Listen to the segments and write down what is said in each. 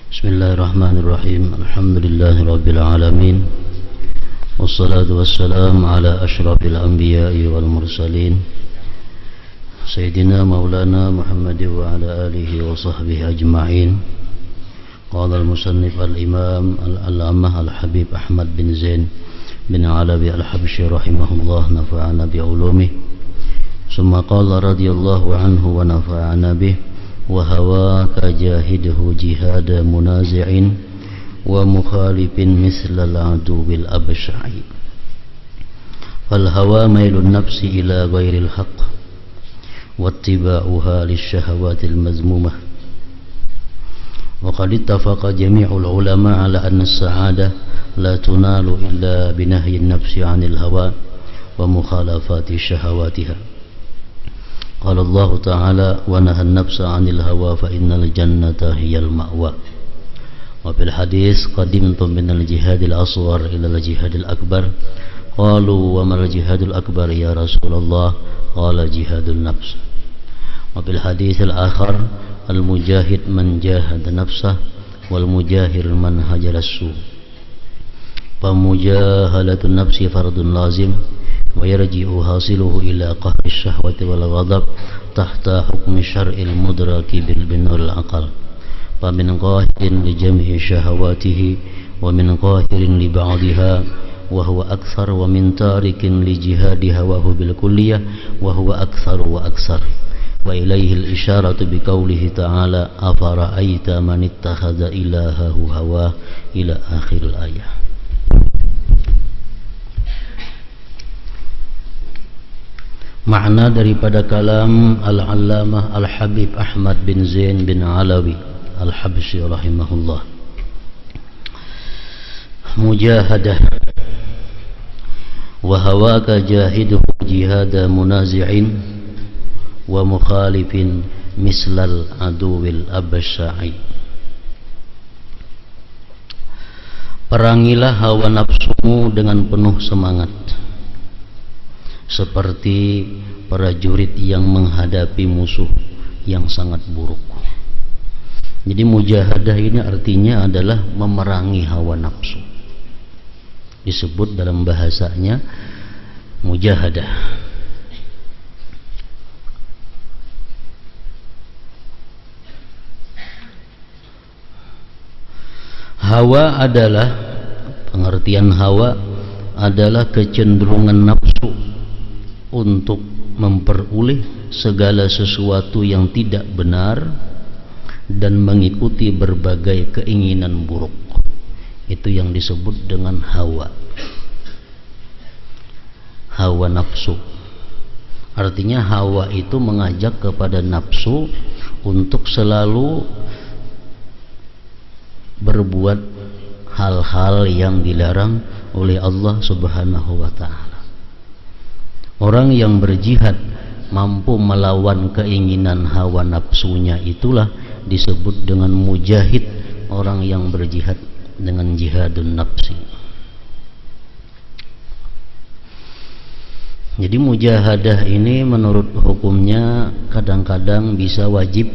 Bismillahirrahmanirrahim. Alhamdulillahi alamin. Wassalatu wassalamu ala asyrafil anbiya'i wal mursalin Sayyidina Maulana Muhammad wa ala alihi wa sahbihi ajma'in. Qala al-musannif al-imam al-allamah al-habib Ahmad bin Zain bin Alawi al-Habsyi rahimahullah, nafa'ana bi'ulumih. Summa qala radiyallahu anhu wa nafa'ana bih. Wa hawaka jahidhu jihada munazi'in wa mukhalifin mislal aduwil absha'i. Fal hawa mailun nafsi ila ghairil haqq wattiba'uha lisyahawatil mazmumah. Wa qad ittafaqa jami'ul ulama ala anna as-sa'adah la tunalu illa binahyi an-nafsi 'anil hawa wa mukhalafati syahawatiha. Qala Allah Ta'ala wa naha an-nafsa 'anil hawa fa innal jannata hiyal ma'wa. Wa fil hadis qadimtum minal jihadil asghar ila al-jihadil akbar. Qalu wa mal jihadul akbar ya Rasulullah? Qala jihadun nafs. Wa fil hadis al-akhar al-mujahid man jahada nafsah wal mujahir man hajara as-su. Fa mujahalatun nafsi fardun lazim wa yarji'u hasiluhu ila qahri syahwati wal ghadab tahta hukmi syar'il mudraki bil binul aqal. Fa min qahirin li jami'i syahawatihi wa min qahirin li ba'diha wa huwa akthar wa min tarikin li jihadi hawahu bil kulliyah wa huwa akthar wa akthar. Wa ilayhi al-isyaratu bi qawlihi ta'ala afara'aita man ittakhadha ilahahu hawa ila akhir al-ayah. Makna daripada kalam Al-Allamah Al-Habib Ahmad bin Zain bin Alawi Al-Habsyi rahimahullah. Mujahadah wa hawaka jahiduhu jihada munazi'in wa mukhalifin mislal aduwil absha'i. Perangilah hawa nafsumu dengan penuh semangat, seperti prajurit yang menghadapi musuh yang sangat buruk. Jadi mujahadah ini artinya adalah memerangi hawa nafsu. Disebut dalam bahasanya mujahadah. Hawa adalah, pengertian hawa adalah kecenderungan nafsu untuk memperoleh segala sesuatu yang tidak benar dan mengikuti berbagai keinginan buruk. Itu yang disebut dengan hawa. Hawa nafsu. Artinya hawa itu mengajak kepada nafsu untuk selalu berbuat hal-hal yang dilarang oleh Allah Subhanahu wa ta'ala. Orang yang berjihad mampu melawan keinginan hawa nafsunya, itulah disebut dengan mujahid, orang yang berjihad dengan jihadun nafsi. Jadi mujahadah ini menurut hukumnya kadang-kadang bisa wajib,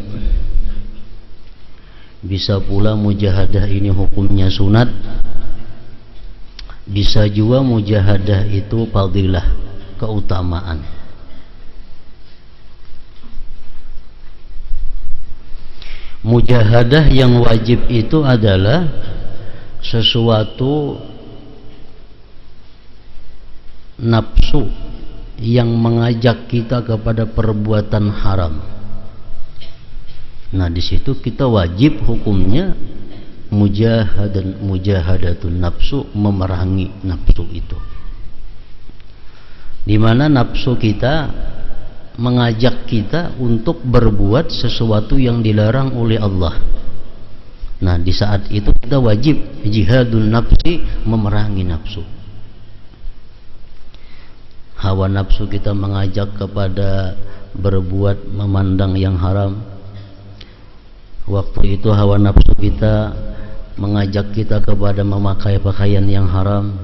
bisa pula mujahadah ini hukumnya sunat, bisa juga mujahadah itu fadilah, keutamaan. Mujahadah yang wajib itu adalah sesuatu nafsu yang mengajak kita kepada perbuatan haram. Nah, di situ kita wajib hukumnya mujahadatun nafsu, memerangi nafsu itu. Di mana nafsu kita mengajak kita untuk berbuat sesuatu yang dilarang oleh Allah. Nah, di saat itu kita wajib jihadun nafsi, memerangi nafsu. Hawa nafsu kita mengajak kepada berbuat, memandang yang haram. Waktu itu hawa nafsu kita mengajak kita kepada memakai pakaian yang haram.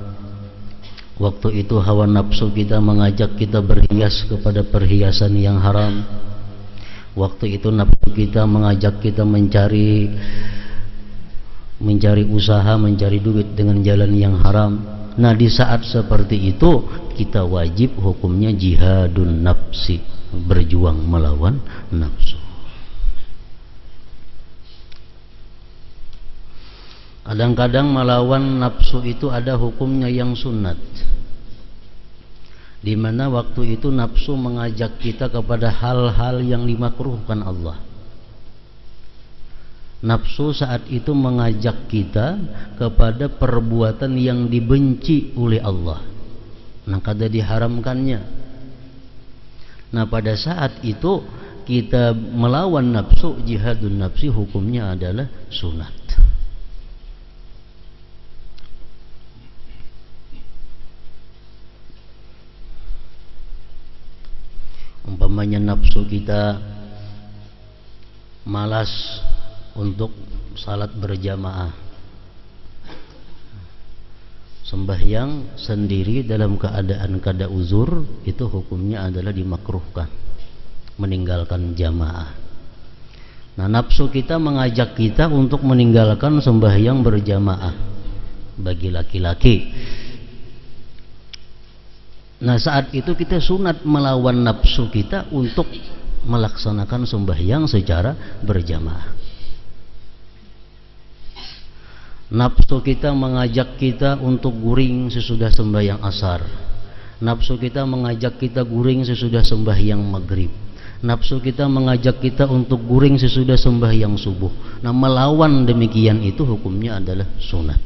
Waktu itu hawa nafsu kita mengajak kita berhias kepada perhiasan yang haram. Waktu itu nafsu kita mengajak kita mencari mencari usaha, mencari duit dengan jalan yang haram. Nah, di saat seperti itu kita wajib hukumnya jihadun nafsi, berjuang melawan nafsu. Kadang-kadang melawan nafsu itu ada hukumnya yang sunat, di mana waktu itu nafsu mengajak kita kepada hal-hal yang dimakruhkan Allah. Nafsu saat itu mengajak kita kepada perbuatan yang dibenci oleh Allah, nah kada diharamkannya. Nah, pada saat itu kita melawan nafsu, jihadun nafsi, hukumnya adalah sunat. Umpamanya nafsu kita malas untuk salat berjamaah, sembahyang sendiri dalam keadaan kada uzur, itu hukumnya adalah dimakruhkan, meninggalkan jamaah. Nah, nafsu kita mengajak kita untuk meninggalkan sembahyang berjamaah bagi laki-laki. Nah, saat itu kita sunat melawan nafsu kita untuk melaksanakan sembahyang secara berjamaah. Nafsu kita mengajak kita untuk guring sesudah sembahyang asar. Nafsu kita mengajak kita guring sesudah sembahyang maghrib. Nafsu kita mengajak kita untuk guring sesudah sembahyang subuh. Nah, melawan demikian itu hukumnya adalah sunat.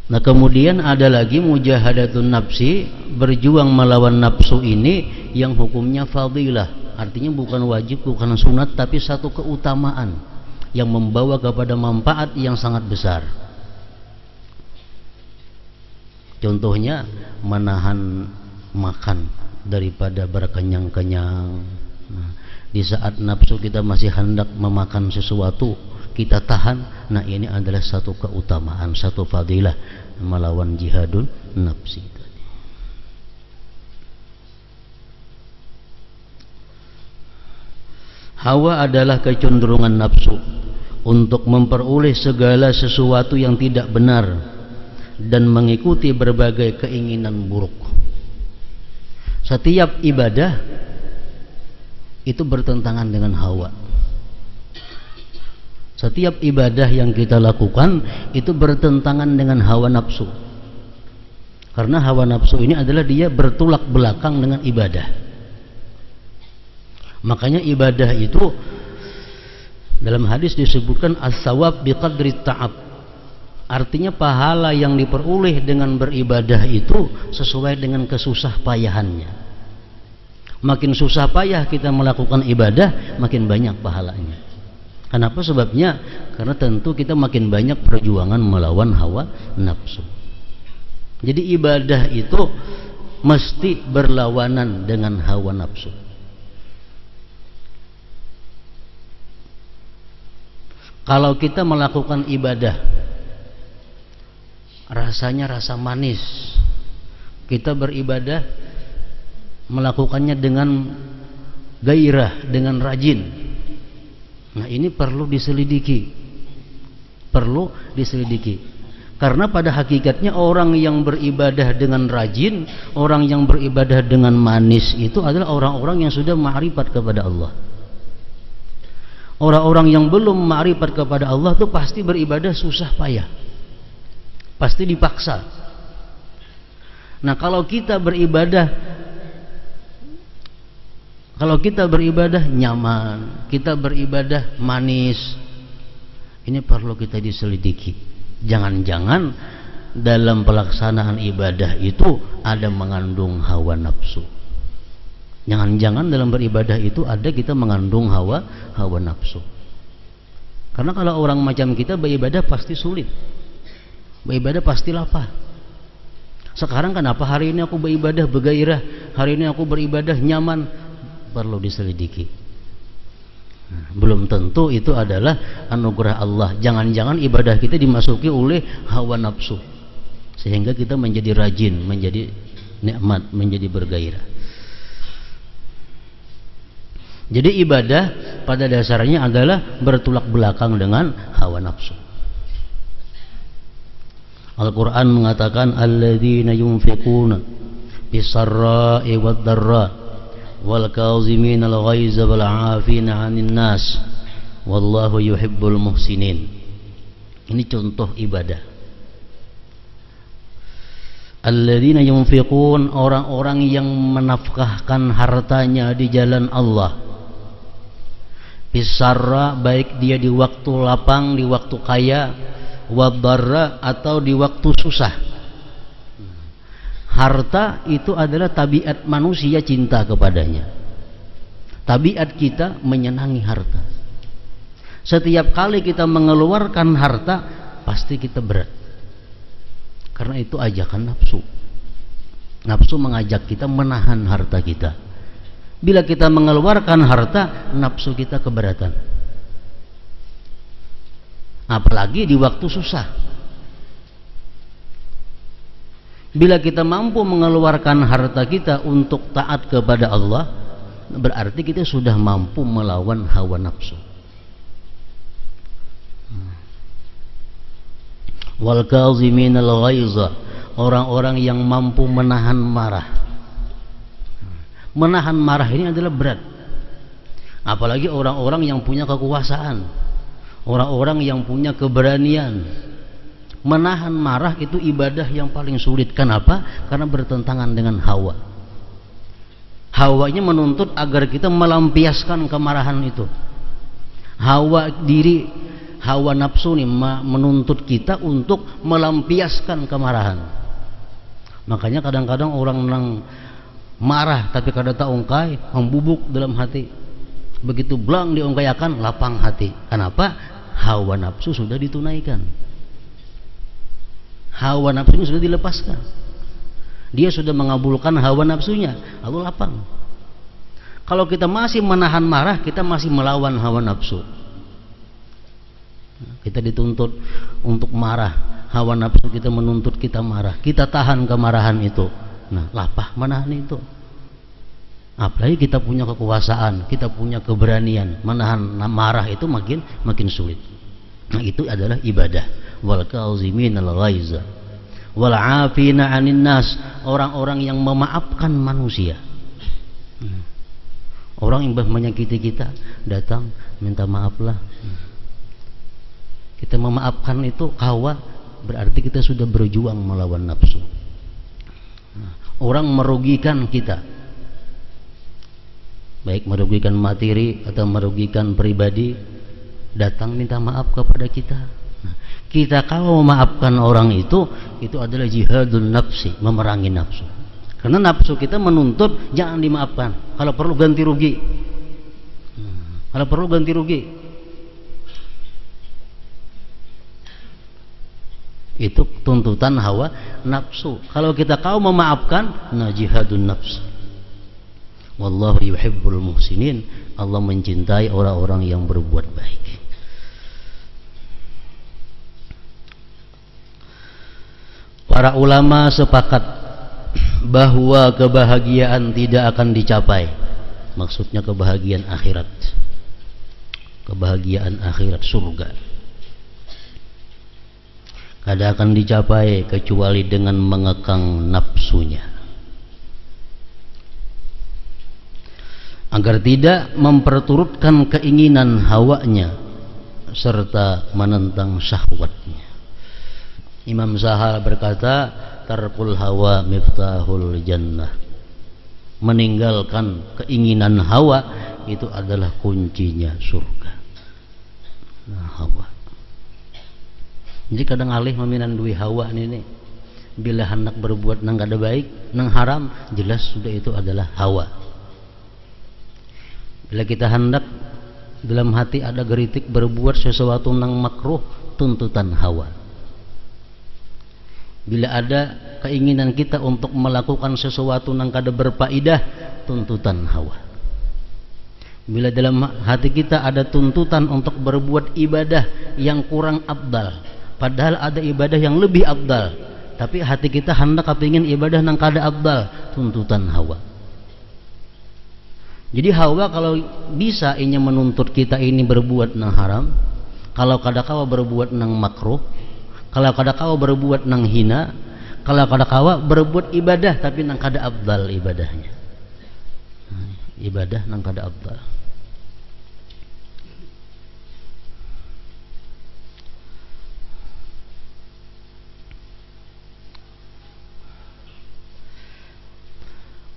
Nah, kemudian ada lagi mujahadatun nafsi, berjuang melawan nafsu ini yang hukumnya fadilah. Artinya bukan wajib, bukan sunat, tapi satu keutamaan yang membawa kepada manfaat yang sangat besar. Contohnya menahan makan daripada berkenyang-kenyang. Nah, di saat nafsu kita masih hendak memakan sesuatu, kita tahan. Nah, ini adalah satu keutamaan, satu fadilah melawan jihadun nafsi. Hawa adalah kecenderungan nafsu untuk memperoleh segala sesuatu yang tidak benar dan mengikuti berbagai keinginan buruk. Setiap ibadah itu bertentangan dengan hawa. Setiap ibadah yang kita lakukan itu bertentangan dengan hawa nafsu. Karena hawa nafsu ini adalah dia bertolak belakang dengan ibadah. Makanya ibadah itu dalam hadis disebutkan as-sawab biqadri ta'ab. Artinya pahala yang diperoleh dengan beribadah itu sesuai dengan kesusah payahannya. Makin susah payah kita melakukan ibadah, makin banyak pahalanya. Kenapa? Sebabnya karena tentu kita makin banyak perjuangan melawan hawa nafsu. Jadi ibadah itu mesti berlawanan dengan hawa nafsu. Kalau kita melakukan ibadah rasanya rasa manis, kita beribadah melakukannya dengan gairah, dengan rajin. Nah, ini perlu diselidiki. Perlu diselidiki. Karena pada hakikatnya orang yang beribadah dengan rajin, orang yang beribadah dengan manis itu adalah orang-orang yang sudah ma'rifat kepada Allah. Orang-orang yang belum ma'rifat kepada Allah itu pasti beribadah susah payah, pasti dipaksa. Nah, kalau kita beribadah nyaman, kita beribadah manis, ini perlu kita diselidiki. Jangan-jangan dalam pelaksanaan ibadah itu ada mengandung hawa nafsu. Jangan-jangan dalam beribadah itu ada kita mengandung hawa nafsu. Karena kalau orang macam kita beribadah pasti sulit, beribadah pasti lapar. Sekarang kenapa hari ini aku beribadah bergairah, hari ini aku beribadah nyaman? Perlu diselidiki. Belum tentu itu adalah anugerah Allah. Jangan-jangan ibadah kita dimasuki oleh hawa nafsu, sehingga kita menjadi rajin, menjadi nikmat, menjadi bergairah. Jadi ibadah pada dasarnya adalah bertolak belakang dengan hawa nafsu. Al-Quran mengatakan alladzina yunfiquna bisarra'i wad-dharra wal kazimin al-ghaiza wal 'afina 'anil nas wallahu yuhibbul muhsinin. Ini contoh ibadah. Alladzina yunfiqun, orang-orang yang menafkahkan hartanya di jalan Allah. Bisarra, baik dia di waktu lapang, di waktu kaya, wadharra atau di waktu susah. Harta itu adalah tabiat manusia cinta kepadanya. Tabiat kita menyenangi harta. Setiap kali kita mengeluarkan harta, pasti kita berat. Karena itu ajakan nafsu. Nafsu mengajak kita menahan harta kita. Bila kita mengeluarkan harta, nafsu kita keberatan. Apalagi di waktu susah. Bila kita mampu mengeluarkan harta kita untuk taat kepada Allah, berarti kita sudah mampu melawan hawa nafsu. Wal kaziminal ghaiza, orang-orang yang mampu menahan marah. Menahan marah ini adalah berat. Apalagi orang-orang yang punya kekuasaan, orang-orang yang punya keberanian. Menahan marah itu ibadah yang paling sulit. Kenapa? Karena bertentangan dengan hawa. Hawanya menuntut agar kita melampiaskan kemarahan itu. Hawa diri, hawa nafsu ini menuntut kita untuk melampiaskan kemarahan. Makanya kadang-kadang orang marah tapi kada tak ungkai, membubuk dalam hati. Begitu belang diungkayakan, lapang hati. Kenapa? Hawa nafsu sudah ditunaikan. Hawa nafsunya sudah dilepaskan. Dia sudah mengabulkan hawa nafsunya, lalu lapang. Kalau kita masih menahan marah, kita masih melawan hawa nafsu. Kita dituntut untuk marah, hawa nafsu kita menuntut kita marah. Kita tahan kemarahan itu. Nah, lapah menahan itu. Apalagi kita punya kekuasaan, kita punya keberanian, menahan marah itu makin sulit. Nah, itu adalah ibadah. Wal kaziminal ghaiza wal 'afina 'anil nas, orang-orang yang memaafkan manusia. Orang yang menyakiti kita datang minta maaflah. Kita memaafkan itu hawa, berarti kita sudah berjuang melawan nafsu. Orang merugikan kita, baik merugikan materi atau merugikan pribadi, datang minta maaf kepada kita. Kita kalau memaafkan orang itu adalah jihadun nafsi, memerangi nafsu. Karena nafsu kita menuntut jangan dimaafkan, kalau perlu ganti rugi. Kalau perlu ganti rugi. Itu tuntutan hawa nafsu. Kalau kita kau memaafkan, nah jihadun nafs. Wallahu yuhibbul muhsinin. Allah mencintai orang-orang yang berbuat baik. Para ulama sepakat bahwa kebahagiaan tidak akan dicapai. Maksudnya kebahagiaan akhirat. Kebahagiaan akhirat surga. Kada akan dicapai kecuali dengan mengekang nafsunya, agar tidak memperturutkan keinginan hawanya serta menentang syahwatnya. Imam Sahal berkata, tarkul hawa miftahul jannah. Meninggalkan keinginan hawa itu adalah kuncinya surga. Nah, hawa. Jadi kadang alih meminan duit hawa ini. Bila hendak berbuat nang kada baik, nang haram, jelas sudah itu adalah hawa. Bila kita hendak dalam hati ada geritik berbuat sesuatu nang makruh, tuntutan hawa. Bila ada keinginan kita untuk melakukan sesuatu nang kada berfaedah, tuntutan hawa. Bila dalam hati kita ada tuntutan untuk berbuat ibadah yang kurang afdal, padahal ada ibadah yang lebih afdal, tapi hati kita hendak kepingin ibadah nang kada afdal, tuntutan hawa. Jadi Hawa kalau bisa inya menuntut kita ini berbuat nang haram, kalau kadakawa berbuat nang makruh, kalau kadakawa berbuat nang hina, kalau kadakawa berbuat ibadah tapi nang kada afdal ibadahnya. Ibadah nang kada afdal.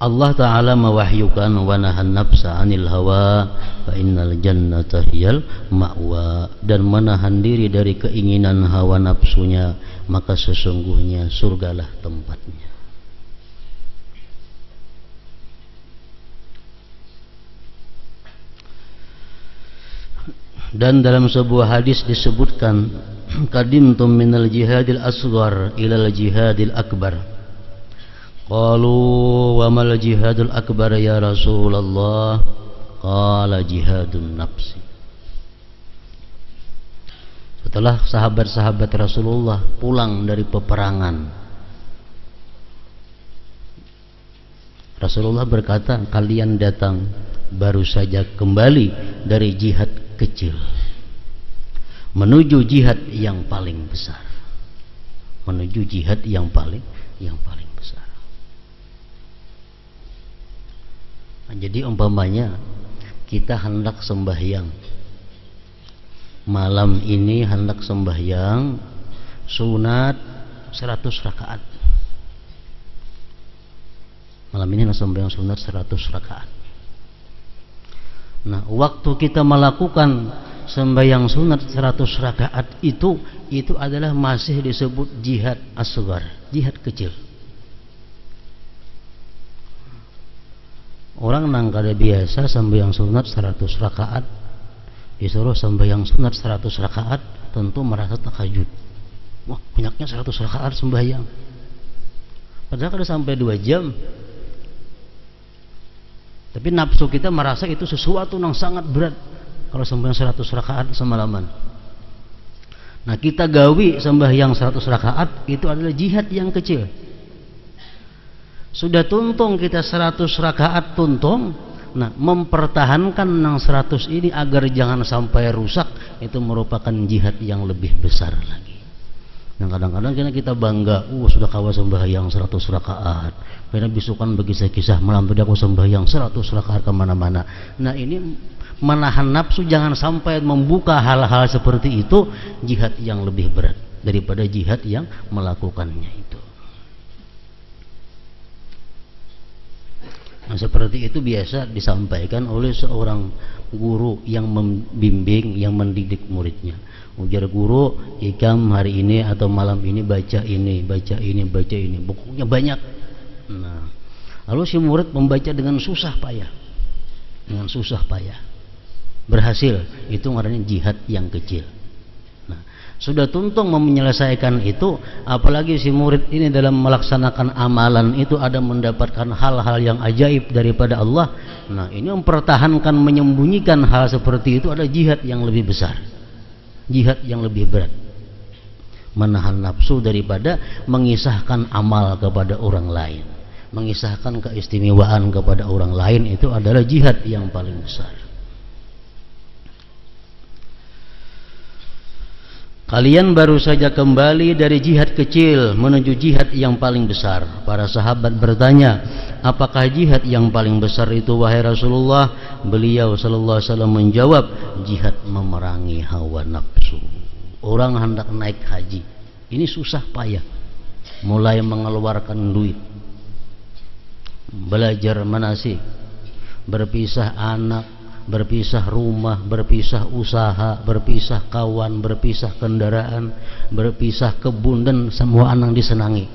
Allah Ta'ala mewahyukan wa nahan nafsa anil hawa fa innal jannata hiyal ma'wa, dan menahan diri dari keinginan hawa nafsunya, maka sesungguhnya surgalah tempatnya. Dan dalam sebuah hadis disebutkan, qadimtum minal jihadil asghar ilal jihadil akbar. Qalu wa mal jihadul akbar ya Rasulullah? Qala jihadun nafsi. Setelah sahabat-sahabat Rasulullah pulang dari peperangan, Rasulullah berkata, kalian datang baru saja kembali dari jihad kecil menuju jihad yang paling besar, menuju jihad yang paling besar. Jadi umpamanya kita hendak sembahyang malam ini, hendak sembahyang sunat 100 rakaat. Malam ini hendak sembahyang sunat 100 rakaat. Nah, waktu kita melakukan sembahyang sunat 100 rakaat itu adalah masih disebut jihad asghar, jihad kecil. Orang nang kada biasa sembahyang sunat 100 rakaat disuruh sembahyang sunat 100 rakaat, tentu merasa takajud. Wah, banyaknya 100 rakaat sembahyang. Padahal kada sampai 2 jam. Tapi nafsu kita merasa itu sesuatu yang sangat berat kalau sembahyang 100 rakaat semalaman. Nah, kita gawi sembahyang 100 rakaat itu adalah jihad yang kecil. Sudah tuntung kita 100 rakaat tuntung, nah mempertahankan nang 100 ini agar jangan sampai rusak, itu merupakan jihad yang lebih besar lagi. Nah, kadang-kadang kita bangga, sudah kawa sembahyang 100 rakaat, karena bisukan bagi saya kisah malam tadi aku sembahyang 100 rakaat kemana-mana. Nah, ini menahan nafsu jangan sampai membuka hal-hal seperti itu, jihad yang lebih berat daripada jihad yang melakukannya itu. Nah, seperti itu biasa disampaikan oleh seorang guru yang membimbing, yang mendidik muridnya. Ujar guru, ikam hari ini atau malam ini baca ini, baca ini, baca ini, bukunya banyak. Nah, lalu si murid membaca dengan susah payah, dengan susah payah, berhasil. Itu namanya jihad yang kecil. Nah, sudah tuntung menyelesaikan itu, apalagi si murid ini dalam melaksanakan amalan itu ada mendapatkan hal-hal yang ajaib daripada Allah. Nah, ini mempertahankan, menyembunyikan hal seperti itu ada jihad yang lebih besar, jihad yang lebih berat. Menahan nafsu daripada mengisahkan amal kepada orang lain, mengisahkan keistimewaan kepada orang lain, itu adalah jihad yang paling besar. Kalian baru saja kembali dari jihad kecil menuju jihad yang paling besar. Para sahabat bertanya, apakah jihad yang paling besar itu wahai Rasulullah? Beliau sallallahu alaihi wasallam menjawab, jihad memerangi hawa nafsu. Orang hendak naik haji, ini susah payah, mulai mengeluarkan duit, belajar manasik, berpisah anak, berpisah rumah, berpisah usaha, berpisah kawan, berpisah kendaraan, berpisah kebun, dan semua anang disenangi.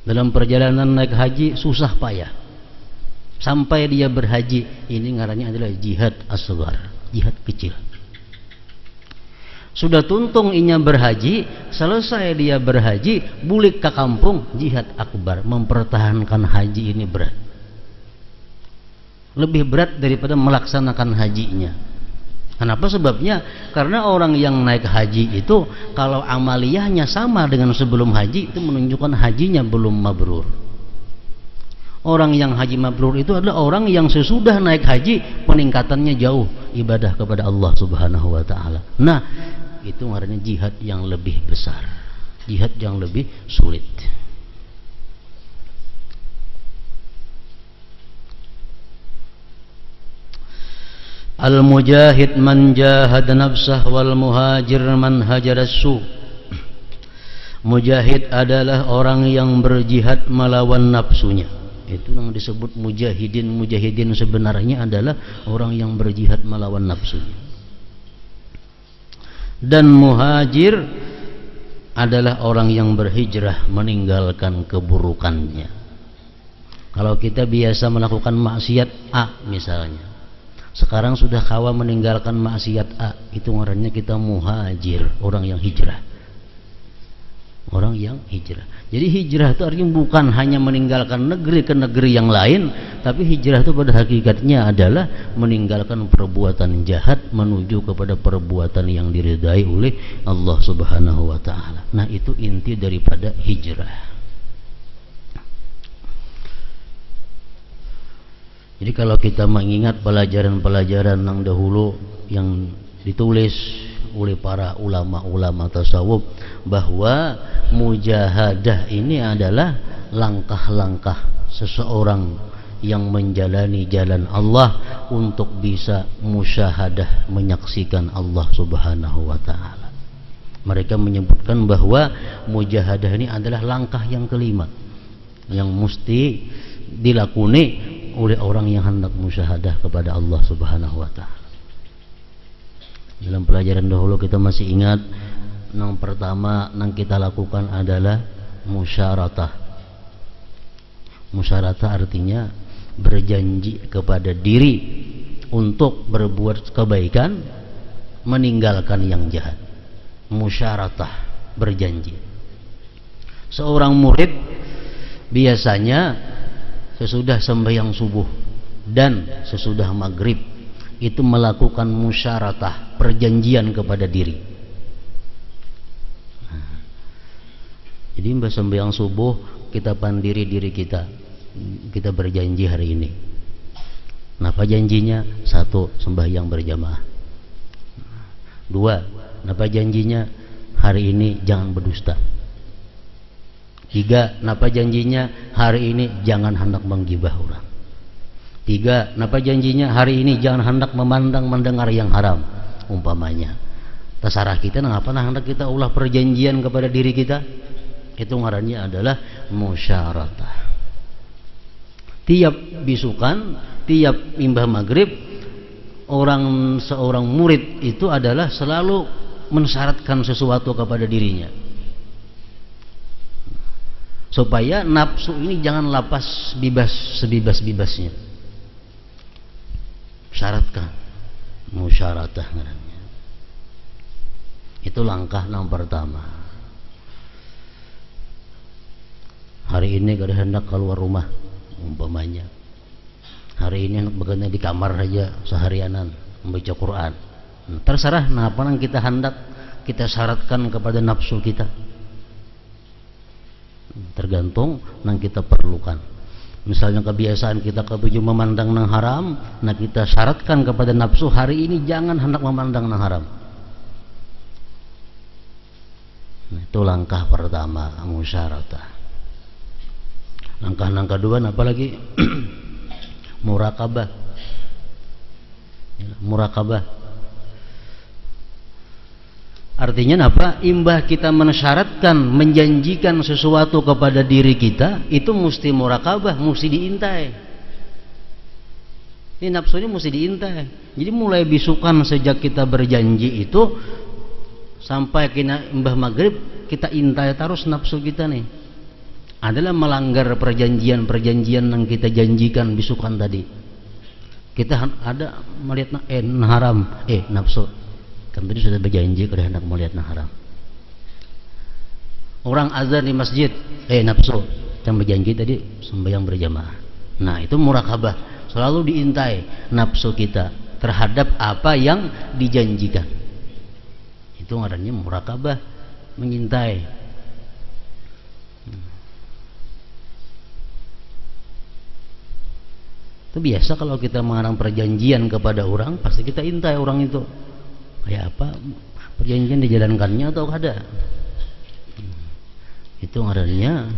Dalam perjalanan naik haji susah payah sampai dia berhaji. Ini ngarannya adalah jihad asghar, jihad kecil. Sudah tuntung inya berhaji, selesai dia berhaji, bulik ke kampung, jihad akbar. Mempertahankan haji ini berat, lebih berat daripada melaksanakan hajinya. Kenapa sebabnya? Karena orang yang naik haji itu kalau amaliyahnya sama dengan sebelum haji, itu menunjukkan hajinya belum mabrur. Orang yang haji mabrur itu adalah orang yang sesudah naik haji peningkatannya jauh ibadah kepada Allah Subhanahu wa taala. Nah, itu ngarannya jihad yang lebih besar, jihad yang lebih sulit. Al-mujahid man jahada nafsah wal muhajir man hajaras su. Mujahid adalah orang yang berjihad melawan nafsunya. Itu yang disebut mujahidin. Mujahidin sebenarnya adalah orang yang berjihad melawan nafsunya. Dan muhajir adalah orang yang berhijrah meninggalkan keburukannya. Kalau kita biasa melakukan maksiat A misalnya, sekarang sudah kawa meninggalkan maksiat A, itu ngarannya kita muhajir, orang yang hijrah. Orang yang hijrah. Jadi hijrah itu artinya bukan hanya meninggalkan negeri ke negeri yang lain, tapi hijrah itu pada hakikatnya adalah meninggalkan perbuatan jahat menuju kepada perbuatan yang diridai oleh Allah Subhanahu wa taala. Nah, itu inti daripada hijrah. Jadi kalau kita mengingat pelajaran-pelajaran yang dahulu yang ditulis oleh para ulama-ulama tasawuf, bahwa mujahadah ini adalah langkah-langkah seseorang yang menjalani jalan Allah untuk bisa musyahadah, menyaksikan Allah Subhanahu wa taala. Mereka menyebutkan bahwa mujahadah ini adalah langkah yang kelima yang mesti dilakoni oleh orang yang hendak musyahadah kepada Allah Subhanahu wa taala. Dalam pelajaran dahulu kita masih ingat, yang pertama yang kita lakukan adalah musyaratah. Musyaratah artinya berjanji kepada diri untuk berbuat kebaikan, meninggalkan yang jahat. Musyaratah, berjanji. Seorang murid biasanya sesudah sembahyang subuh dan sesudah maghrib itu melakukan musyaratah, perjanjian kepada diri. Jadi mbak sembahyang subuh kita pandiri diri kita, kita berjanji hari ini. Napa janjinya? 1, sembahyang berjamaah. 2, napa janjinya? Hari ini jangan berdusta. 3, napa janjinya? Hari ini jangan hendak menggibah orang. 3, napa janjinya? Hari ini jangan hendak memandang mendengar yang haram umpamanya. Terserah kita napa hendak kita ulah perjanjian kepada diri kita. Itu ngarannya adalah musyaratah. Tiap bisukan, tiap imbah maghrib, seorang murid itu adalah selalu mensyaratkan sesuatu kepada dirinya, supaya nafsu ini jangan lapas bebas sebebas-bebasnya. Syaratkan, musyaratah ngarannya. Itu langkah yang pertama. Hari ini kada hendak keluar rumah umpamanya. Hari ini hendak begadang di kamar saja seharianan membaca Quran. Terserah napa nang kita hendak kita syaratkan kepada nafsu kita. Tergantung nang kita perlukan. Misalnya kebiasaan kita kebuju memandang nang haram, nah kita syaratkan kepada nafsu hari ini jangan hendak memandang nang haram. Nah, itu langkah pertama, musyaratah. Langkah kedua apa lagi? Murakabah. Murakabah artinya apa? Imbah kita mensyaratkan, menjanjikan sesuatu kepada diri kita, itu mesti murakabah, mesti diintai. Ini nafsunya mesti diintai. Jadi mulai bisukan sejak kita berjanji itu sampai kena imbah maghrib, kita intai terus nafsu kita nih. Adalah melanggar perjanjian-perjanjian yang kita janjikan bisukan tadi. Kita ada melihat haram, nafsu. Kan tadi sudah berjanji kada hendak melihat haram. Orang azan di masjid, nafsu. Kan berjanji tadi sembahyang berjamaah. Nah, itu murakabah. Selalu diintai nafsu kita terhadap apa yang dijanjikan. Itu ngarannya murakabah, mengintai. Itu biasa kalau kita mengarang perjanjian kepada orang, pasti kita intai orang itu. Kayak apa? Perjanjian dijalankannya atau ada? Itu ngarannya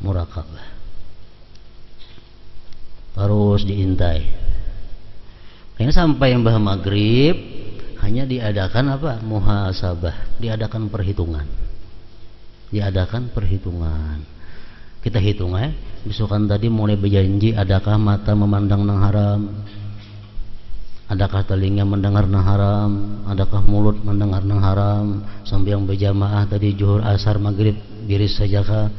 muraqabah. Harus diintai. Kayaknya sampai mbah maghrib hanya diadakan apa? Muhasabah, diadakan perhitungan. Diadakan perhitungan. Kita hitung misalkan tadi mulai berjanji, adakah mata memandang nang haram? Adakah telinga mendengar nang haram? Adakah mulut mendengar nang haram? Sampai yang berjamaah tadi zuhur, asar, maghrib biris sajakah?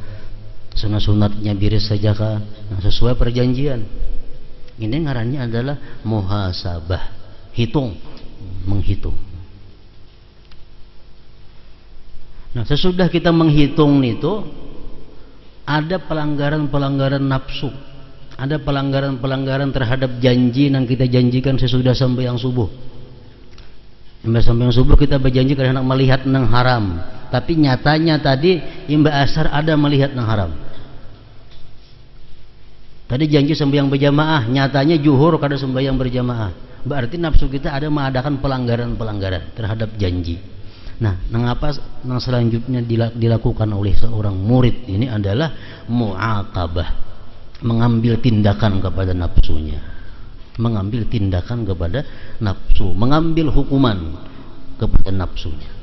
Sunat-sunatnya biris sajakah? Nah, sesuai perjanjian. Ini ngarannya adalah muhasabah, hitung, menghitung. Nah, sesudah kita menghitung itu, ada pelanggaran-pelanggaran nafsu, ada pelanggaran-pelanggaran terhadap janji yang kita janjikan sesudah sembahyang subuh. Sampai sembahyang subuh kita berjanji karena melihat nang haram, tapi nyatanya tadi imba asar ada melihat nang haram. Tadi janji sembahyang berjamaah, nyatanya zuhur kada sembahyang berjamaah. Berarti nafsu kita ada mengadakan pelanggaran-pelanggaran terhadap janji. Nah, mengapa yang selanjutnya dilakukan oleh seorang murid ini adalah mu'aqabah, mengambil tindakan kepada nafsunya, mengambil tindakan kepada nafsu, mengambil hukuman kepada nafsunya.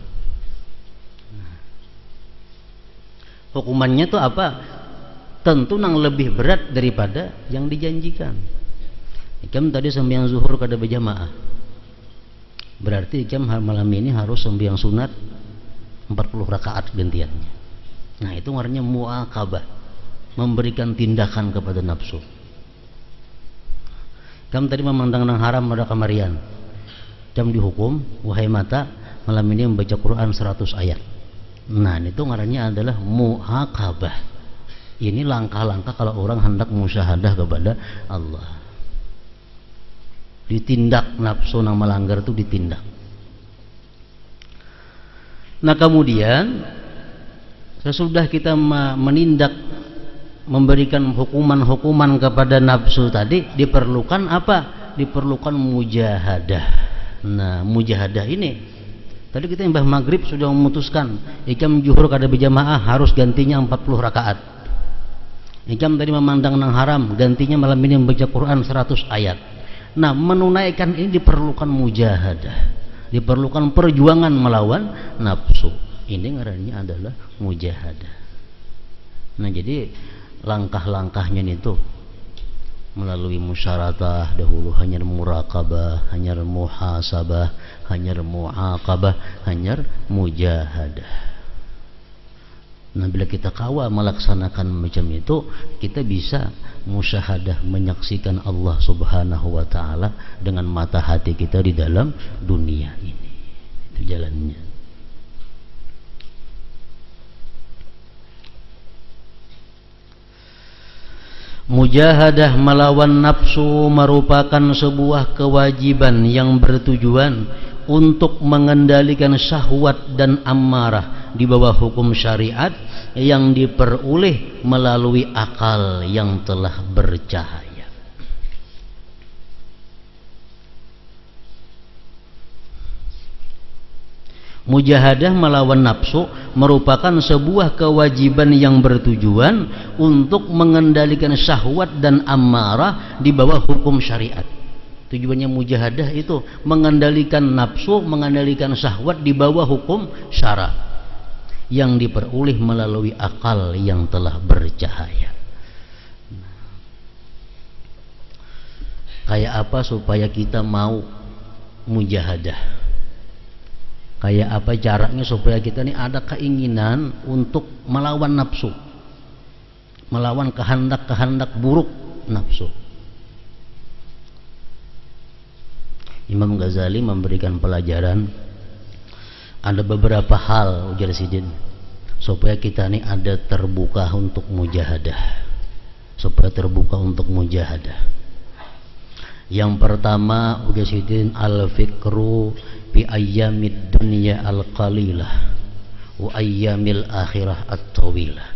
Hukumannya itu apa? Tentu yang lebih berat daripada yang dijanjikan. Ikam tadi sembahyang zuhur kada berjamaah, berarti ikam malam ini harus sembahyang sunat 40 rakaat gantiannya. Nah, itu artinya mu'aqabah, memberikan tindakan kepada nafsu. Ikam tadi memandang nang haram pada kamarian, ikam dihukum, wahai mata, malam ini membaca Quran 100 ayat. Nah, itu artinya adalah mu'aqabah. Ini langkah-langkah kalau orang hendak musyahadah kepada Allah. Ditindak nafsu yang melanggar itu ditindak. Nah, kemudian sesudah kita menindak, memberikan hukuman-hukuman kepada nafsu tadi, diperlukan apa? Diperlukan mujahadah. Nah, mujahadah ini tadi kita mbah maghrib sudah memutuskan ikam zuhur kada berjamaah harus gantinya 40 rakaat. Ikam tadi memandang nang haram, gantinya malam ini membaca Quran 100 ayat. Nah, menunaikan ini diperlukan mujahadah, diperlukan perjuangan melawan nafsu. Ini ngarannya adalah mujahadah. Nah, jadi langkah-langkahnya itu melalui musyaratah dahulu, hanya muraqabah, hanya muhasabah, hanya muaqabah, hanya mujahadah. Nah, bila kita kawa melaksanakan macam itu, kita bisa musyahadah, menyaksikan Allah Subhanahu wa ta'ala dengan mata hati kita di dalam dunia ini. Itu jalannya. Mujahadah melawan nafsu merupakan sebuah kewajiban yang bertujuan untuk mengendalikan syahwat dan amarah di bawah hukum syariat yang diperoleh melalui akal yang telah bercahaya. Mujahadah melawan nafsu merupakan sebuah kewajiban yang bertujuan untuk mengendalikan syahwat dan amarah di bawah hukum syariat. Tujuannya mujahadah itu mengendalikan nafsu, mengendalikan syahwat di bawah hukum syara yang diperoleh melalui akal yang telah bercahaya. Kayak apa supaya kita mau mujahadah? Kayak apa caranya supaya kita ini ada keinginan untuk melawan nafsu, melawan kehendak-kehendak buruk nafsu? Imam Ghazali memberikan pelajaran, ada beberapa hal ujar Sidin supaya kita ini ada terbuka untuk mujahadah, supaya terbuka untuk mujahadah. Yang pertama ujar Sidin, al-fikru bi ayyamid dunya al-qalilah wa ayyamil akhirah at-tawilah.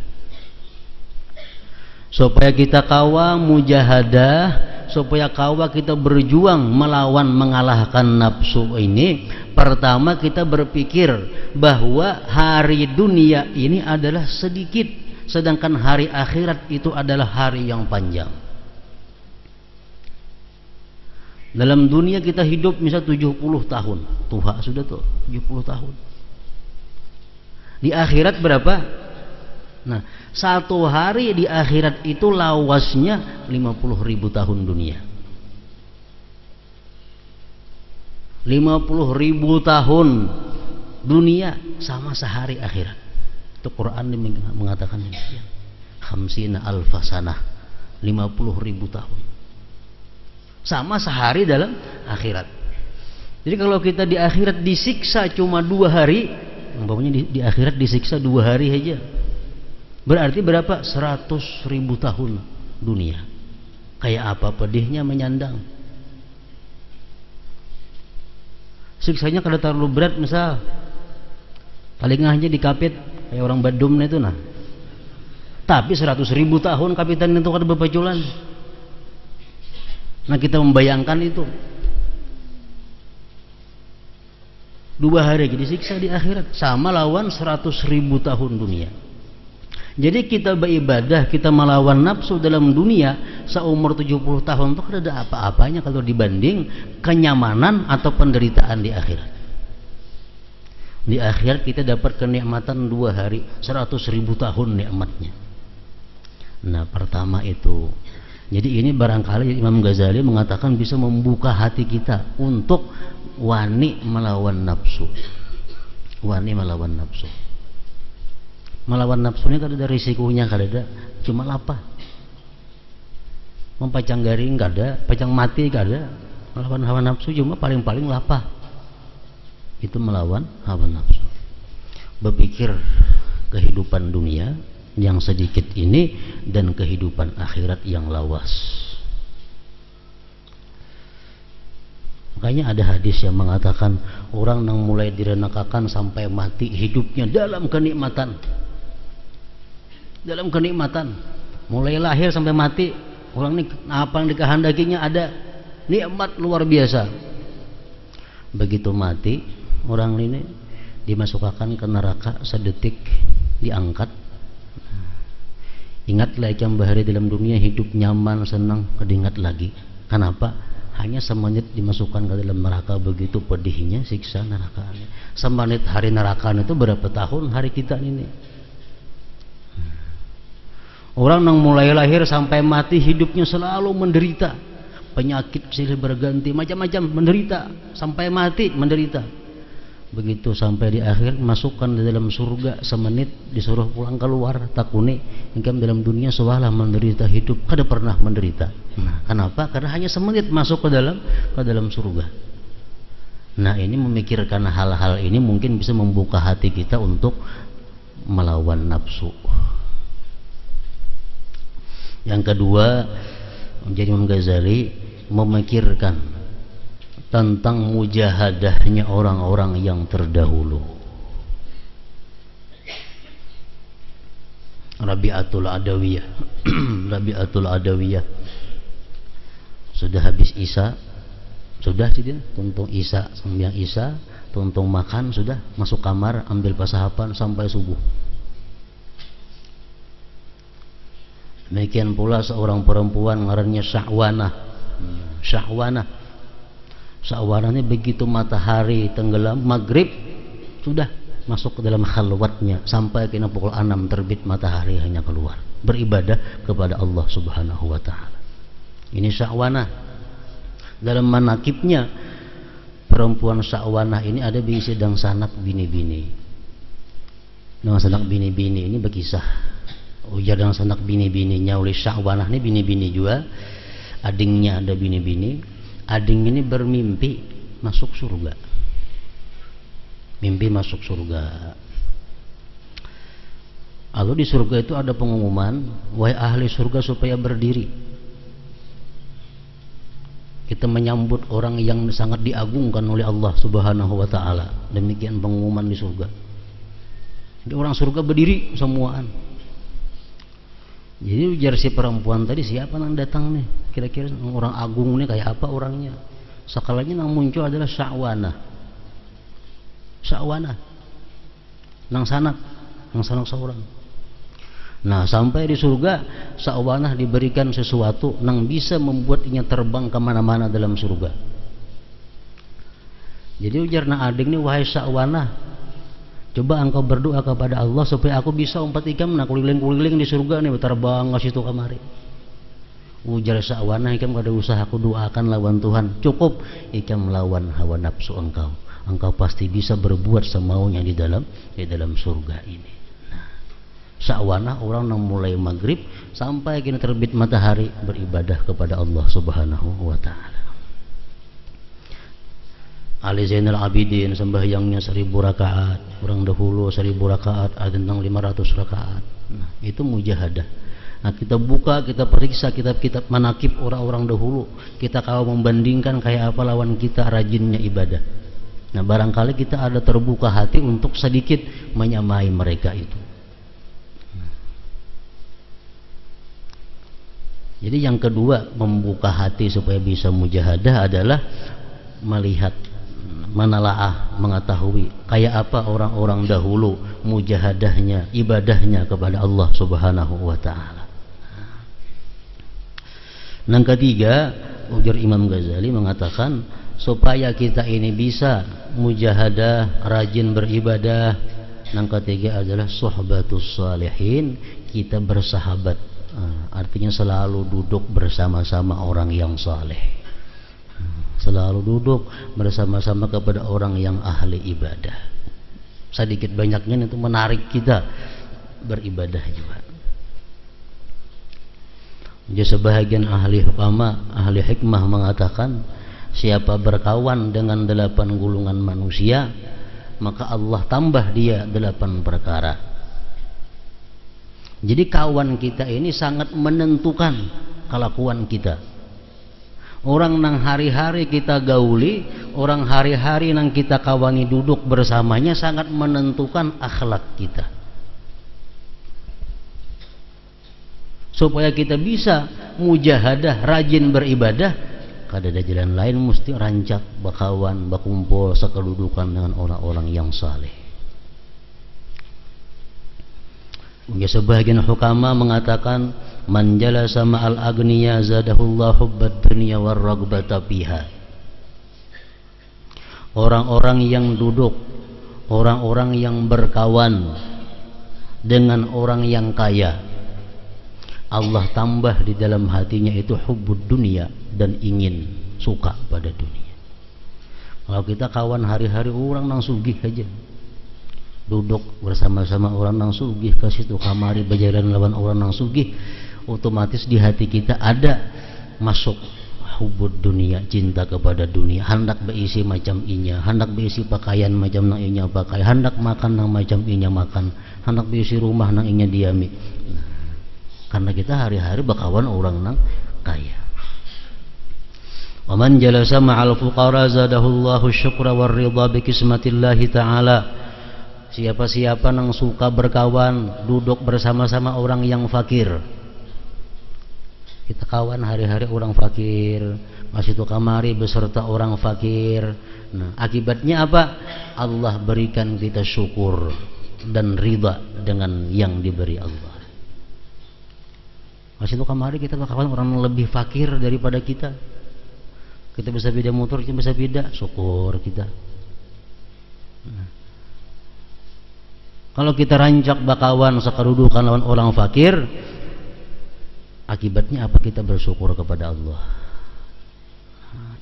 supaya kita kawa mujahadah, supaya kawa kita berjuang melawan mengalahkan nafsu ini. Pertama kita berpikir bahwa hari dunia ini adalah sedikit, sedangkan hari akhirat itu adalah hari yang panjang. Dalam dunia kita hidup misal 70 tahun, tua sudah tuh 70 tahun. Di akhirat berapa? Nah, satu hari di akhirat itu lawasnya 50.000 tahun dunia. 50.000 tahun dunia sama sehari akhirat. Itu Quran mengatakan demikian. Khamsina alfa sanah, 50.000 tahun. Sama sehari dalam akhirat. Jadi kalau kita di akhirat disiksa cuma 2 hari, umpamanya di akhirat disiksa 2 hari aja, berarti berapa? 100.000 tahun dunia. Kayak apa pedihnya menyandang. Siksanya kada terlalu berat, misal talingahnya dikapit kayak orang Badum itu nah. Tapi 100.000 tahun kapitan itu kada bepaculan. Nah kita membayangkan itu 2 hari disiksa di akhirat sama lawan 100.000 tahun dunia. Jadi kita beribadah, kita melawan nafsu dalam dunia seumur 70 tahun itu tidak ada apa-apanya kalau dibanding kenyamanan atau penderitaan di akhirat. Di akhirat kita dapat kenikmatan 2 hari, 100.000 tahun nikmatnya. Nah pertama itu. Jadi ini barangkali Imam Ghazali mengatakan bisa membuka hati kita untuk wani melawan nafsu. Wani melawan nafsu. Melawan nafsu ini kada ada risikonya, kada ada, cuma lapah. Mempacang garing kada, pacang mati kada. Melawan hawa nafsu cuma paling-paling lapah. Itu melawan hawa nafsu. Berpikir kehidupan dunia yang sedikit ini dan kehidupan akhirat yang lawas. Makanya ada hadis yang mengatakan orang yang mulai direnakakan sampai mati hidupnya dalam kenikmatan. Dalam kenikmatan. Mulai lahir sampai mati orang ini apa yang dikehendakinya ada nikmat luar biasa. Begitu mati orang ini dimasukkan ke neraka sedetik diangkat. Ingatlah yang bahari dalam dunia hidup nyaman, senang, kedingat lagi. Kenapa? Hanya semenit dimasukkan ke dalam neraka, begitu pedihnya siksa neraka. Semenit hari neraka itu berapa tahun hari kita ini? Orang yang mulai lahir sampai mati hidupnya selalu menderita. Penyakit silih berganti, macam-macam menderita. Sampai mati menderita. Begitu sampai di akhir masukkan di dalam surga, semenit disuruh pulang keluar takuni engkau dalam dunia sewalah menderita hidup kada pernah menderita. Nah, kenapa? Karena hanya semenit masuk ke dalam surga. Nah ini memikirkan hal-hal ini mungkin bisa membuka hati kita untuk melawan nafsu. Yang kedua, menjadi Imam Ghazali memikirkan tentang mujahadahnya orang-orang yang terdahulu. Rabi'atul Adawiyah Rabi'atul Adawiyah sudah habis Isya, sudah sih tuntung Isya, sembahyang Isya, tuntung makan, sudah masuk kamar ambil pasahapan sampai subuh. Demikian pula seorang perempuan ngarannya Syahwanah. Syahwanah ini begitu matahari tenggelam maghrib sudah masuk ke dalam khalwatnya sampai kena pukul 6 terbit matahari hanya keluar beribadah kepada Allah Subhanahu wa taala. Ini Syahwanah. Dalam manakibnya perempuan Syahwanah ini ada bisi dan sanak bini-bini. Dengan sanak bini-bini ini berkisah. Ujar dengan sanak bini-bininya oleh Syahwanah ini bini-bini juga. Adingnya ada bini-bini. Ading ini bermimpi masuk surga. Mimpi masuk surga. Lalu di surga itu ada pengumuman, wahai ahli surga supaya berdiri. Kita menyambut orang yang sangat diagungkan oleh Allah Subhanahu wa taala. Demikian pengumuman di surga. Jadi orang surga berdiri semuaan. Jadi ujar si perempuan tadi, siapa nang datang nih? Kira-kira orang agung nih kayak apa orangnya? Sekalanya nang muncul adalah Sya'wanah. Sya'wanah. Nang sanak seorang. Nah, sampai di surga Sya'wanah diberikan sesuatu nang bisa membuatnya terbang kemana-mana dalam surga. Jadi ujar na adik nih, wahai Sya'wanah, coba engkau berdoa kepada Allah supaya aku bisa umpat ikam nak keliling-keliling di surga nih, terbang ke situ kemari. Ujar Sya'wanah, ikam kada usah aku doakan lawan Tuhan, cukup ikam lawan hawa nafsu engkau pasti bisa berbuat semaunya di dalam surga ini. Nah, Sya'wanah orang yang mulai maghrib sampai kini terbit matahari beribadah kepada Allah Subhanahu wa ta'ala. Ali Zainal Abidin sembahyangnya 1000 rakaat, orang dahulu 1000 rakaat, ada tentang 500 rakaat. Nah, itu mujahadah. Nah, kita buka, kita periksa kitab-kitab manakib orang-orang dahulu, kita kalau membandingkan kayak apa lawan kita rajinnya ibadah. Nah, barangkali kita ada terbuka hati untuk sedikit menyamai mereka itu. Jadi yang kedua membuka hati supaya bisa mujahadah adalah melihat, menalaah, mengetahui kayak apa orang-orang dahulu mujahadahnya, ibadahnya kepada Allah Subhanahu wa ta'ala. Yang ketiga, ujar Imam Ghazali mengatakan supaya kita ini bisa mujahadah, rajin beribadah, yang ketiga adalah suhbatus salihin, kita bersahabat, artinya selalu duduk bersama-sama orang yang saleh, selalu duduk bersama-sama kepada orang yang ahli ibadah. Sedikit banyaknya itu menarik kita beribadah juga. Jadi sebahagian ahli hukama, ahli hikmah mengatakan, siapa berkawan dengan 8 golongan manusia, maka Allah tambah dia 8 perkara. Jadi kawan kita ini sangat menentukan kelakuan kita. Orang nang hari-hari kita gauli, orang hari-hari nang kita kawani duduk bersamanya sangat menentukan akhlak kita. Supaya kita bisa mujahadah, rajin beribadah, kada ada jalan lain mesti rancak bakawan, bakumpul sekedudukan dengan orang-orang yang saleh. Ya, sebagian hukama mengatakan man jalasa ma'al agniya zadahullahu hubbad dunya war ragbata fiha. Orang-orang yang duduk, orang-orang yang berkawan dengan orang yang kaya, Allah tambah di dalam hatinya itu hubbud dunia, dan ingin suka pada dunia. Kalau kita kawan hari-hari orang nang sugih aja, duduk bersama-sama orang nang sugih, ke situ kamari berjalan lawan orang nang sugih, otomatis di hati kita ada masuk hubbud dunia, cinta kepada dunia. Hendak berisi macam inya, hendak berisi pakaian macam nang inya pakai, hendak makan nang macam inya makan, hendak berisi rumah nang inya diami. Karena kita hari-hari berkawan orang nang kaya. Wa man jalasa ma'al fuqara zadahullahu syukra war ridha bi kismatillahi ta'ala. Siapa-siapa nang suka berkawan, duduk bersama-sama orang yang fakir. Kita kawan hari-hari orang fakir, masih tu kamari beserta orang fakir. Nah, akibatnya apa? Allah berikan kita syukur dan ridha dengan yang diberi Allah. Masih itu kemarin kita bakalan orang yang lebih fakir daripada kita. Kita bisa beda motor, kita bisa beda, syukur kita. Nah, kalau kita rancak bakawan sekedudukan lawan orang fakir, akibatnya apa? Kita bersyukur kepada Allah.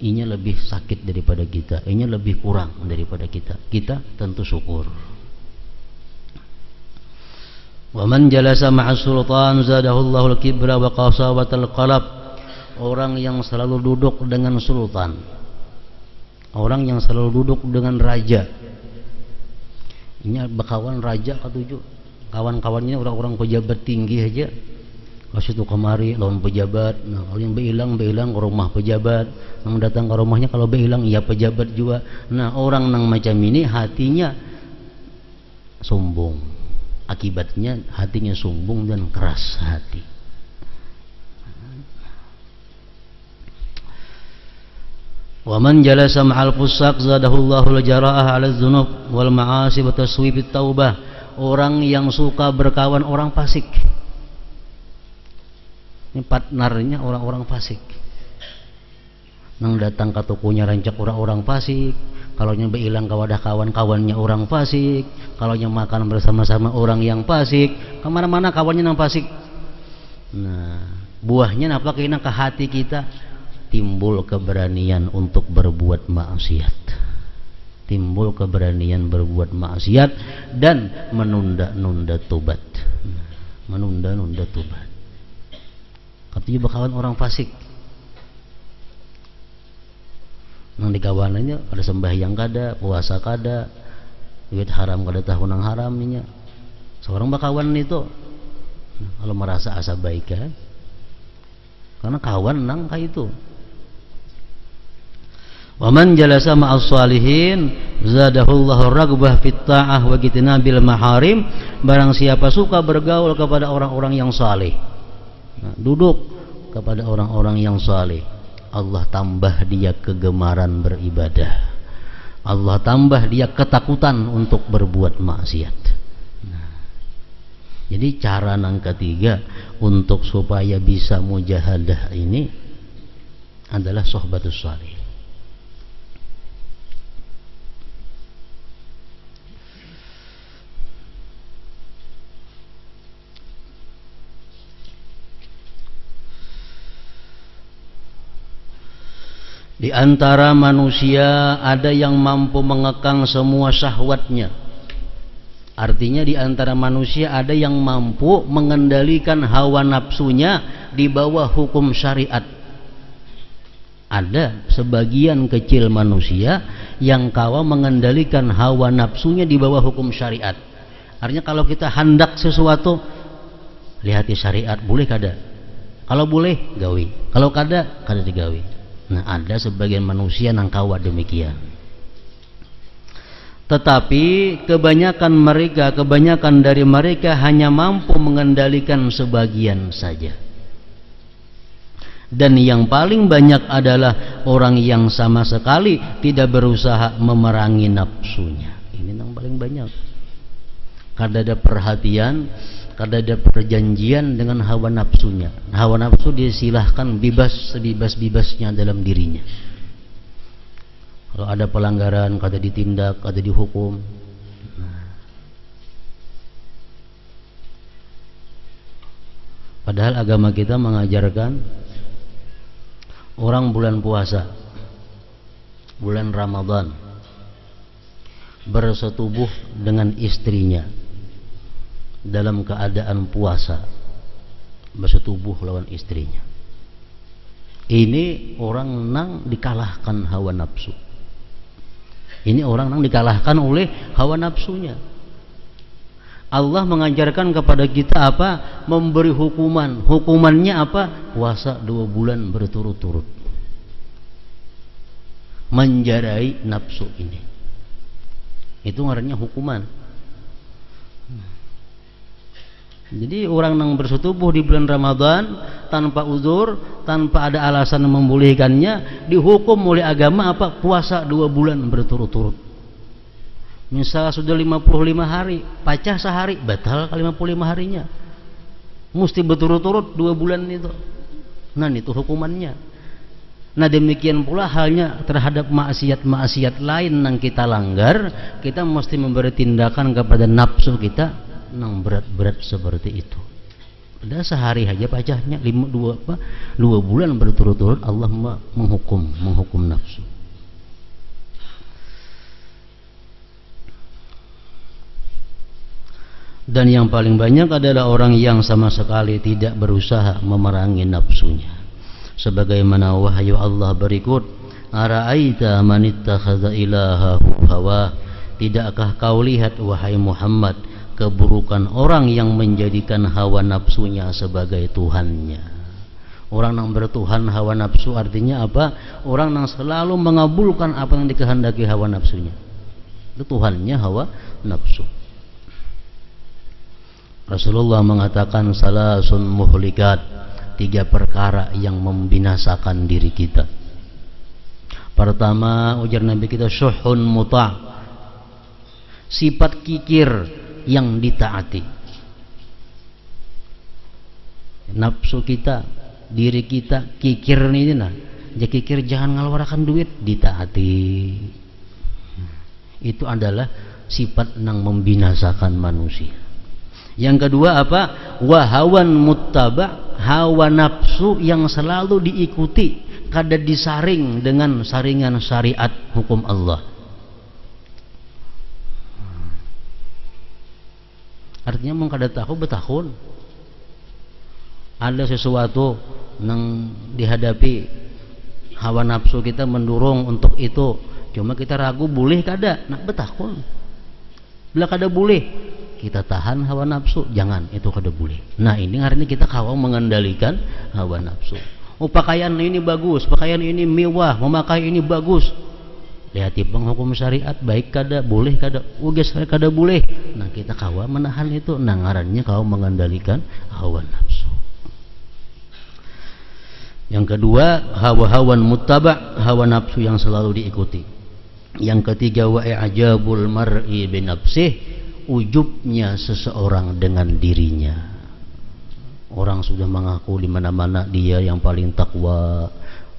Inya lebih sakit daripada kita, inya lebih kurang daripada kita. Kita tentu syukur. Wa man jalasa ma'as sultan zadahullahu al-kibra wa qasawatal qalb. Orang yang selalu duduk dengan sultan, orang yang selalu duduk dengan raja, ini bakawan raja ketujuh, kawan-kawannya orang-orang pejabat tinggi aja, kasih tu kemari lawan pejabat. Nah, kalau yang behilang ke rumah pejabat, yang datang ke rumahnya kalau behilang ya pejabat juga. Nah, orang nang macam ini hatinya sombong. Akibatnya hatinya sombong dan keras hati. Wa man jalasa ma'al fusaq zadahullahu al-jara'ah 'ala dzunub wal ma'asi wa taswibit taubah. Orang yang suka berkawan orang fasik. Ini partnernya orang-orang fasik. Nang datang ke tokonya rancak orang-orang fasik. Kalau nya hilang kawadah kawan-kawannya orang fasik. Kalau nya makan bersama-sama orang yang fasik. Kemana-mana kawannya nang fasik. Nah, buahnya apa kena ke hati kita? Timbul keberanian untuk berbuat maksiat, timbul keberanian berbuat maksiat dan menunda-nunda tobat, menunda-nunda tobat. Katanya bakalan orang fasik, nang dikawanannya ada sembahyang kada, puasa kada, duit haram kada, tahunang haram nya. Seorang bakawan itu kalau merasa asa baik kan, karena kawan nang kayak itu. Wa man jalasa ma'as salihin zadahullahu raghbah fit ta'ah wa jitnabil maharim. Barang siapa suka bergaul kepada orang-orang yang saleh, nah, duduk kepada orang-orang yang saleh, Allah tambah dia kegemaran beribadah, Allah tambah dia ketakutan untuk berbuat maksiat. Nah, jadi cara yang ketiga untuk supaya bisa mujahadah ini adalah sohbatus salih. Di antara manusia ada yang mampu mengekang semua syahwatnya. Artinya di antara manusia ada yang mampu mengendalikan hawa nafsunya di bawah hukum syariat. Ada sebagian kecil manusia yang kawa mengendalikan hawa nafsunya di bawah hukum syariat. Artinya kalau kita hendak sesuatu, lihat di syariat boleh kada. Kalau boleh gawi, kalau kada digawi. Nah, ada sebagian manusia yang kawa demikian. Tetapi kebanyakan dari mereka hanya mampu mengendalikan sebagian saja. Dan yang paling banyak adalah orang yang sama sekali tidak berusaha memerangi nafsunya. Ini yang paling banyak. Kada ada perhatian, kada ada perjanjian dengan hawa nafsunya. Hawa nafsu disilahkan bebas sebebas-bebasnya dalam dirinya. Kalau ada pelanggaran, kada ditindak, kada dihukum. Padahal agama kita mengajarkan orang bulan puasa, bulan Ramadan, bersetubuh dengan istrinya dalam keadaan puasa, bersetubuh lawan istrinya. Ini orang nang dikalahkan hawa nafsu. Ini orang nang dikalahkan oleh hawa nafsunya. Allah mengajarkan kepada kita apa? Memberi hukuman. Hukumannya apa? Puasa 2 bulan berturut-turut, menjarai nafsu ini. Itu ngarannya hukuman. Jadi orang yang bersetubuh di bulan Ramadan tanpa uzur, tanpa ada alasan membolehkannya, dihukum oleh agama apa? Puasa 2 bulan berturut-turut. Misal sudah 55 hari, pacah sehari, batal ke 55 harinya. Mesti berturut-turut 2 bulan itu. Nah, itu hukumannya. Nah, demikian pula halnya terhadap maksiat-maksiat lain yang kita langgar, kita mesti memberi tindakan kepada nafsu kita yang berat-berat seperti itu. Ada sehari saja pacahnya 2 bulan berturut-turut Allah menghukum nafsu. Dan yang paling banyak adalah orang yang sama sekali tidak berusaha memerangi nafsunya. Sebagaimana wahyu Allah berikut, ara'aita man ittakhadha ilahahu hawa. Tidakkah kau lihat wahai Muhammad keburukan orang yang menjadikan hawa nafsunya sebagai Tuhannya. Orang yang bertuhan hawa nafsu artinya apa? Orang yang selalu mengabulkan apa yang dikehendaki hawa nafsunya. Itu Tuhannya hawa nafsu. Rasulullah mengatakan salasun muhlikat, 3 perkara yang membinasakan diri kita. Pertama, ujar Nabi kita, syuhun muta', sifat kikir yang ditaati. Nafsu kita, diri kita kikir nih nah. Jadi kikir jangan ngeluarkan duit, ditaati. Itu adalah sifat yang membinasakan manusia. Yang kedua apa? Wahawan muttaba', hawa nafsu yang selalu diikuti, kada disaring dengan saringan syariat hukum Allah. Artinya mung kada tahu betahun ada sesuatu yang dihadapi hawa nafsu kita mendorong untuk itu, cuma kita ragu boleh kada, nak betahun bila kada boleh kita tahan hawa nafsu, jangan, itu kada boleh. Nah ini hari ini kita kawal mengendalikan hawa nafsu. Oh pakaian ini bagus, pakaian ini mewah, memakai ini bagus, lihat bang hukum syariat baik kada, boleh kada, ugas kada boleh. Nah kita kawal menahan itu, nah ngarannya kawal mengendalikan hawa nafsu. Yang kedua, hawa-hawan muttaba', hawa nafsu yang selalu diikuti. Yang ketiga, wa i'jabul mar'i bi nafsih, ujubnya seseorang dengan dirinya. Orang sudah mengaku di mana-mana dia yang paling takwa,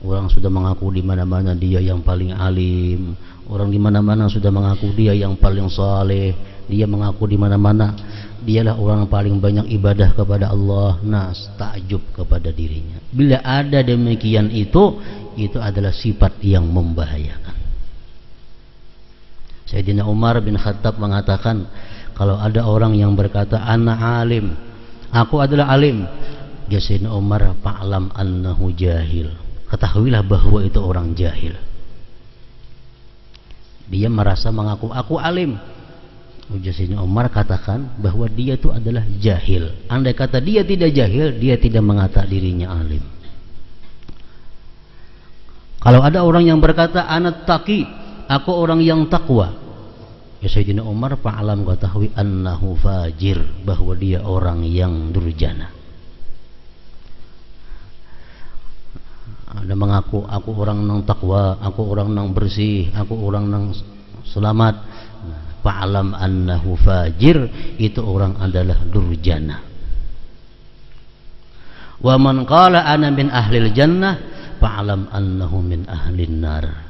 orang sudah mengaku di mana-mana dia yang paling alim, orang di mana-mana sudah mengaku dia yang paling saleh, dia mengaku di mana-mana dialah orang yang paling banyak ibadah kepada Allah. Nah, takjub kepada dirinya. Bila ada demikian itu adalah sifat yang membahayakan. Sayyidina Umar bin Khattab mengatakan, kalau ada orang yang berkata ana alim, aku adalah alim, ya Sayyidina Umar, fa'lam annahu jahil, ketahuilah bahwa itu orang jahil. Dia merasa mengaku aku alim. Sayyidina Umar katakan bahwa dia itu adalah jahil. Andai kata dia tidak jahil, dia tidak mengata dirinya alim. Kalau ada orang yang berkata ana taqi, aku orang yang takwa, ya Sayyidina Umar fa'alam, ketahui annahu fajir, bahwa dia orang yang durjana. Ada mengaku aku orang yang takwa, aku orang yang bersih, aku orang yang selamat, fa'alam annahu fajir, itu orang adalah durjana. Wa man qala ana min ahlil jannah fa'alam annahu min ahlin nar.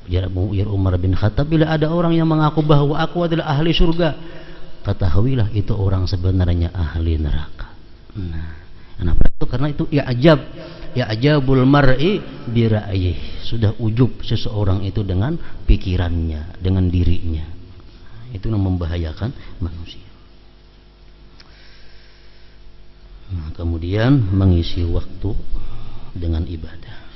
Ya Umar bin Khattab, bila ada orang yang mengaku bahwa aku adalah ahli surga, ketahuilah itu orang sebenarnya ahli neraka. Nah, kenapa itu? Karena itu i'jabul mar'i bi ra'yihi, sudah ujub seseorang itu dengan pikirannya, dengan dirinya. Itu yang membahayakan manusia. Nah, kemudian mengisi waktu dengan ibadah.